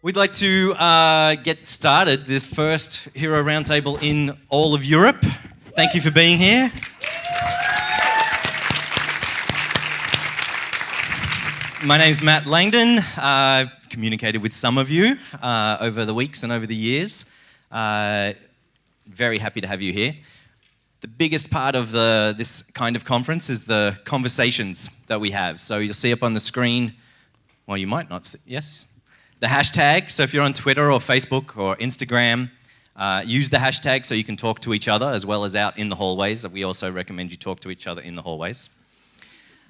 We'd like to get started, this first Hero Roundtable in all of Europe. Thank you for being here. My name's Matt Langdon. I've communicated with some of you over the weeks and over the years. Very happy to have you here. The biggest part of this kind of conference is the conversations that we have. So you'll see up on the screen, well, you might not see, yes? The hashtag, so if you're on Twitter or Facebook or Instagram, use the hashtag so you can talk to each other as well as out in the hallways. We also recommend you talk to each other in the hallways.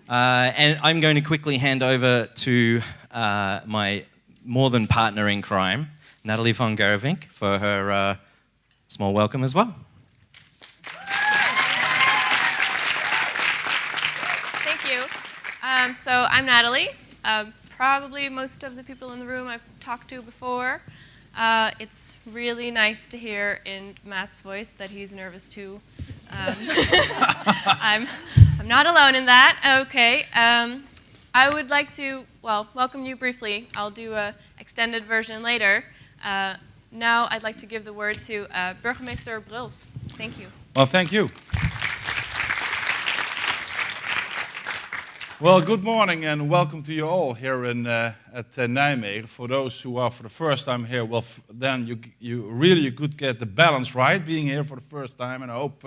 And I'm going to quickly hand over to my more than partner in crime, Natalie von Gervink, for her small welcome as well. Thank you. So I'm Natalie. Probably most of the people in the room I've talked to before. It's really nice to hear in Matt's voice that he's nervous too. I'm not alone in that. Okay. I would like to, welcome you briefly. I'll do an extended version later. Now I'd like to give the word to Burgemeester Bruls. Thank you. Well, thank you. Well, good morning and welcome to you all here at Nijmegen. For those who are for the first time here, well, then you could get the balance right being here for the first time, and I hope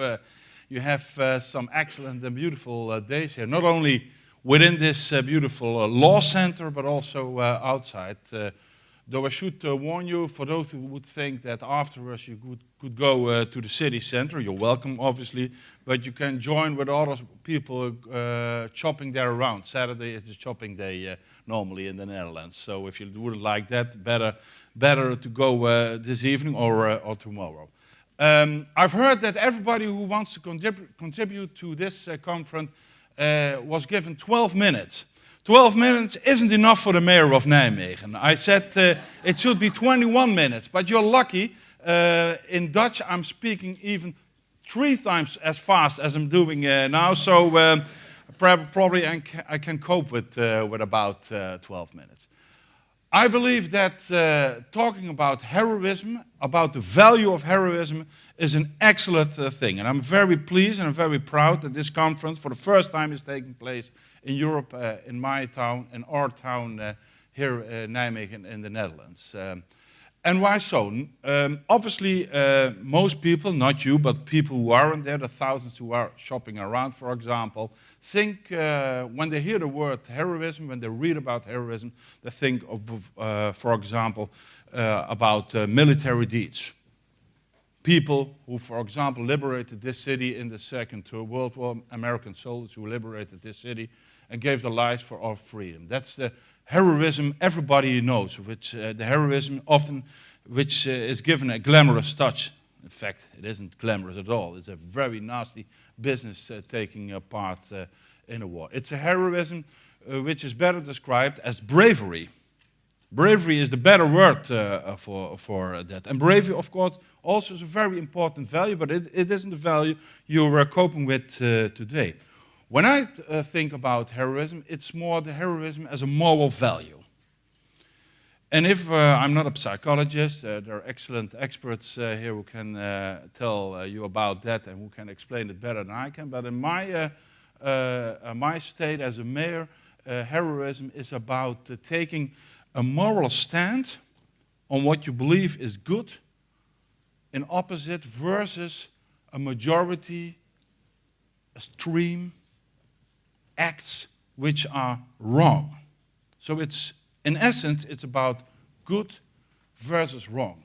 you have some excellent and beautiful days here, not only within this beautiful law center, but also outside. Though I should warn you, for those who would think that afterwards you could go to the city center, you're welcome, obviously, but you can join with other people shopping there around. Saturday is the shopping day normally in the Netherlands, so if you wouldn't like that, better to go this evening or tomorrow. I've heard that everybody who wants to contribute to this conference was given 12 minutes. 12 minutes isn't enough for the mayor of Nijmegen. I said it should be 21 minutes, but you're lucky. In Dutch, I'm speaking even 3 times as fast as I'm doing now, so probably I can cope with about 12 minutes. I believe that talking about heroism, about the value of heroism, is an excellent thing. And I'm very pleased and I'm very proud that this conference, for the first time, is taking place in Europe, in my town, in our town here in Nijmegen in the Netherlands. And why so? Obviously, most people, not you, but people who aren't there, the thousands who are shopping around, for example, think when they hear the word heroism, when they read about heroism, they think of, for example, about military deeds. People who, for example, liberated this city in the Second World War, American soldiers who liberated this city and gave their lives for our freedom. That's the heroism everybody knows, which the heroism often which is given a glamorous touch. In fact, it isn't glamorous at all. It's a very nasty business taking part in a war. It's a heroism which is better described as bravery. Bravery is the better word for that. And bravery, of course, also is a very important value, but it isn't the value you're coping with today. When I think about heroism, it's more the heroism as a moral value. And if I'm not a psychologist, there are excellent experts here who can tell you about that and who can explain it better than I can. But in my state as a mayor, heroism is about taking a moral stand on what you believe is good in opposite versus a majority, a stream, acts which are wrong. So it's, in essence, it's about good versus wrong.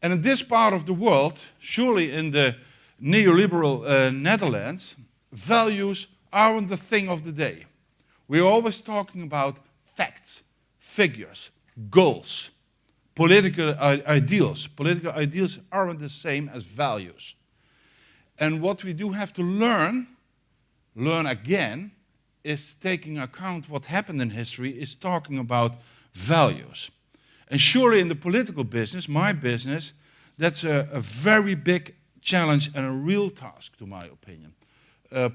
And in this part of the world, surely in the neoliberal Netherlands, values aren't the thing of the day. We're always talking about facts, figures, goals, political ideals. Political ideals aren't the same as values. And what we do have to learn again, is taking account what happened in history, is talking about values. And surely in the political business, my business, that's a very big challenge and a real task, to my opinion.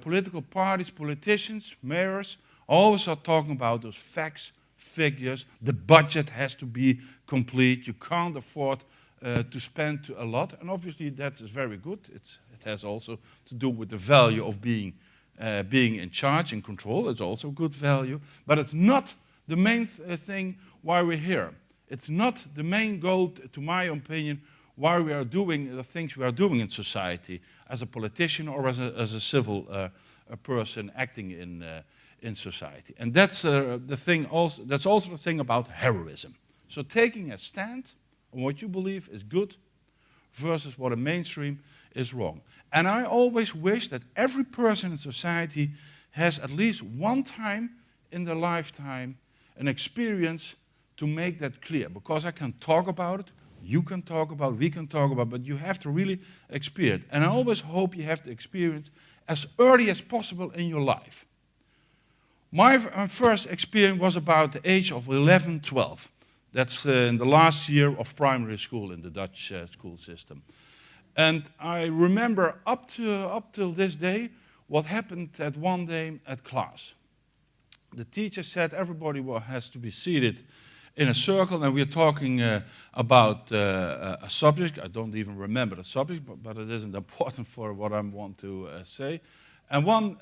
political parties, politicians, mayors, always are talking about those facts, figures. The budget has to be complete. You can't afford to spend a lot. And obviously that is very good. It has also to do with the value of being in charge, in control. It's also good value. But it's not the main thing why we're here. It's not the main goal, to my opinion, why we are doing the things we are doing in society as a politician or as a civil a person acting in society. And that's the thing. Also, that's also the thing about heroism. So taking a stand on what you believe is good versus what a mainstream is wrong. And I always wish that every person in society has at least one time in their lifetime an experience to make that clear. Because I can talk about it, you can talk about it, we can talk about it, but you have to really experience it. And I always hope you have the experience as early as possible in your life. My first experience was about the age of 11, 12. That's in the last year of primary school in the Dutch school system. And I remember up till this day what happened at one day at class. The teacher said everybody has to be seated in a circle, and we're talking about a subject. I don't even remember the subject, but it isn't important for what I want to say. And one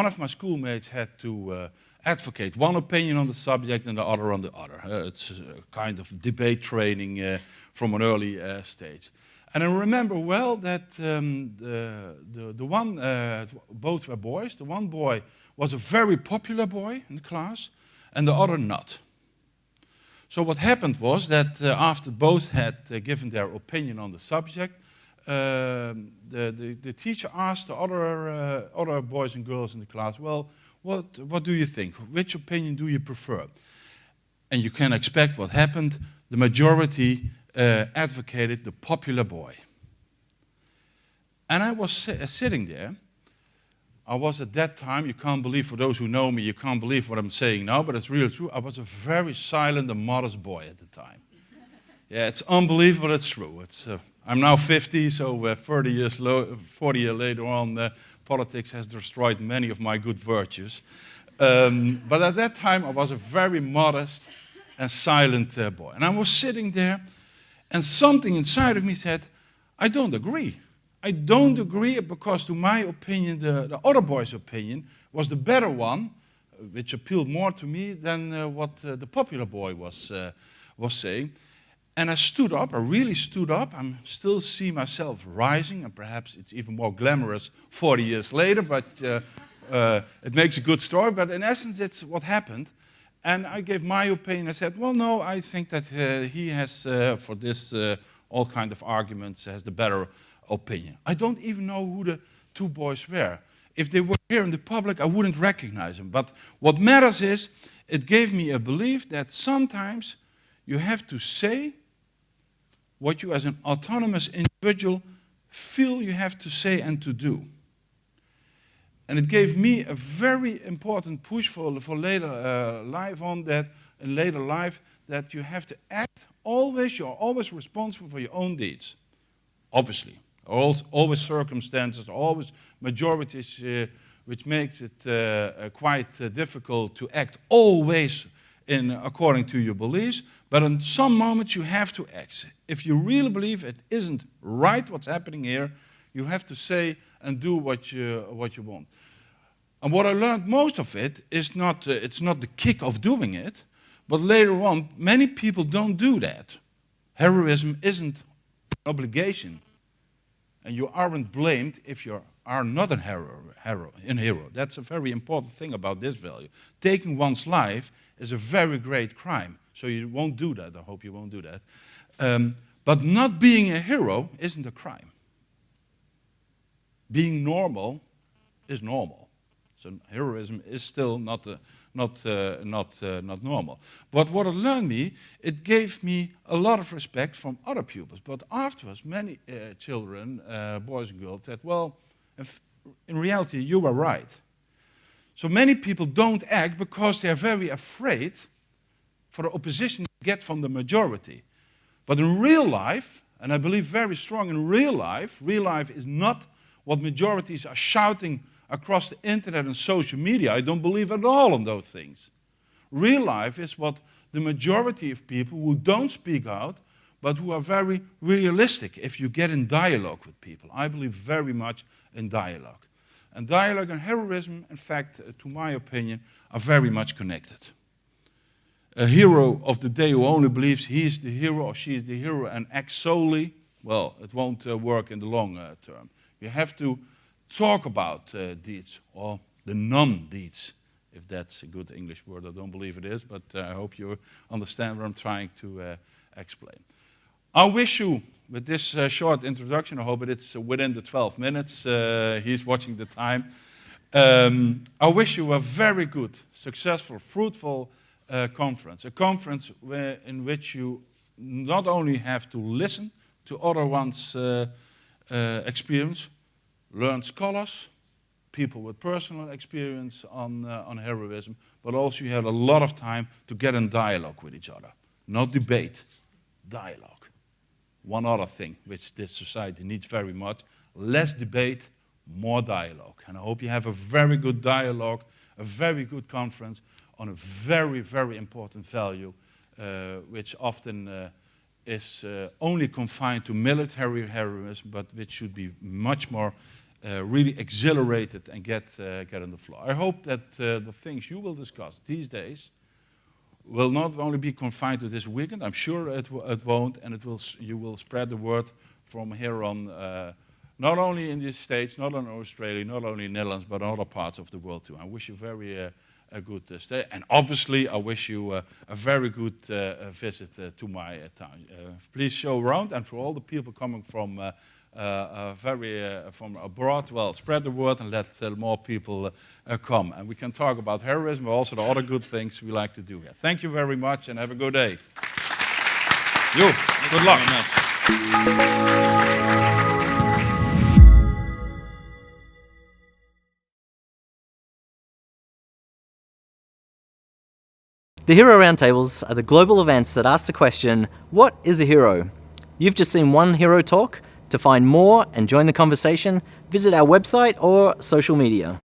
of my schoolmates had to advocate one opinion on the subject and the other on the other. It's a kind of debate training from an early stage. And I remember well that both were boys. The one boy was a very popular boy in the class, and the other not. So what happened was that after both had given their opinion on the subject, the teacher asked the other boys and girls in the class, well, what do you think? Which opinion do you prefer? And you can expect what happened. The majority advocated the popular boy. And I was sitting there. I was at that time, you can't believe, for those who know me, you can't believe what I'm saying now, but it's really true. I was a very silent and modest boy at the time. Yeah, it's unbelievable, it's true. I'm now 50, so 40 years later on, politics has destroyed many of my good virtues. But at that time, I was a very modest and silent boy. And I was sitting there, and something inside of me said, I don't agree. I don't agree because, to my opinion, the other boy's opinion was the better one, which appealed more to me than what the popular boy was saying. And I stood up, I really stood up. I still see myself rising, and perhaps it's even more glamorous 40 years later, but it makes a good story. But in essence, it's what happened. And I gave my opinion. I said, well, no, I think that he has, for this, all kind of arguments, has the better opinion. I don't even know who the two boys were. If they were here in the public, I wouldn't recognize them. But what matters is, it gave me a belief that sometimes you have to say what you as an autonomous individual feel you have to say and to do. And it gave me a very important push for later life on that, in later life, that you have to act always, you're always responsible for your own deeds. Obviously. Always circumstances, always majorities, which makes it quite difficult to act always according to your beliefs. But in some moments you have to act. If you really believe it isn't right what's happening here, you have to say and do what you want. And what I learned most of it is it's not the kick of doing it, but later on many people don't do that. Heroism isn't an obligation. And you aren't blamed if you are not a hero. That's a very important thing about this value. Taking one's life is a very great crime. So you won't do that. I hope you won't do that. But not being a hero isn't a crime. Being normal is normal. So heroism is still not normal. But what it learned me, it gave me a lot of respect from other pupils. But afterwards, many children, boys and girls, said, well, in reality, you were right. So many people don't act because they're very afraid for the opposition to get from the majority. But in real life, and I believe very strong in real life is not what majorities are shouting across the internet and social media. I don't believe at all in those things. Real life is what the majority of people who don't speak out, but who are very realistic if you get in dialogue with people. I believe very much in dialogue. And dialogue and heroism, in fact, to my opinion, are very much connected. A hero of the day who only believes he is the hero or she is the hero and acts solely, well, it won't work in the long term. You have to talk about deeds, or the non-deeds, if that's a good English word. I don't believe it is, but I hope you understand what I'm trying to explain. I wish you, with this short introduction, I hope it's within the 12 minutes, he's watching the time. I wish you a very good, successful, fruitful conference. A conference in which you not only have to listen to other one's experience, learn scholars, people with personal experience on heroism, but also you have a lot of time to get in dialogue with each other. Not debate, dialogue. One other thing which this society needs very much, less debate, more dialogue. And I hope you have a very good dialogue, a very good conference on a very, very important value, which often is only confined to military heroism, but which should be much more really exhilarated and get on the floor. I hope that the things you will discuss these days will not only be confined to this weekend. I'm sure it won't, and you will spread the word from here on, not only in the States, not only in Australia, not only in Netherlands, but in other parts of the world too. I wish you a good stay, and obviously I wish you a very good visit to my town. Please show around, and for all the people coming from from abroad, well, spread the word and let more people come. And we can talk about heroism, but also the other good things we like to do here. Thank you very much, and have a good day. Good luck. The Hero Roundtables are the global events that ask the question, what is a hero? You've just seen one hero talk. To find more and join the conversation, visit our website or social media.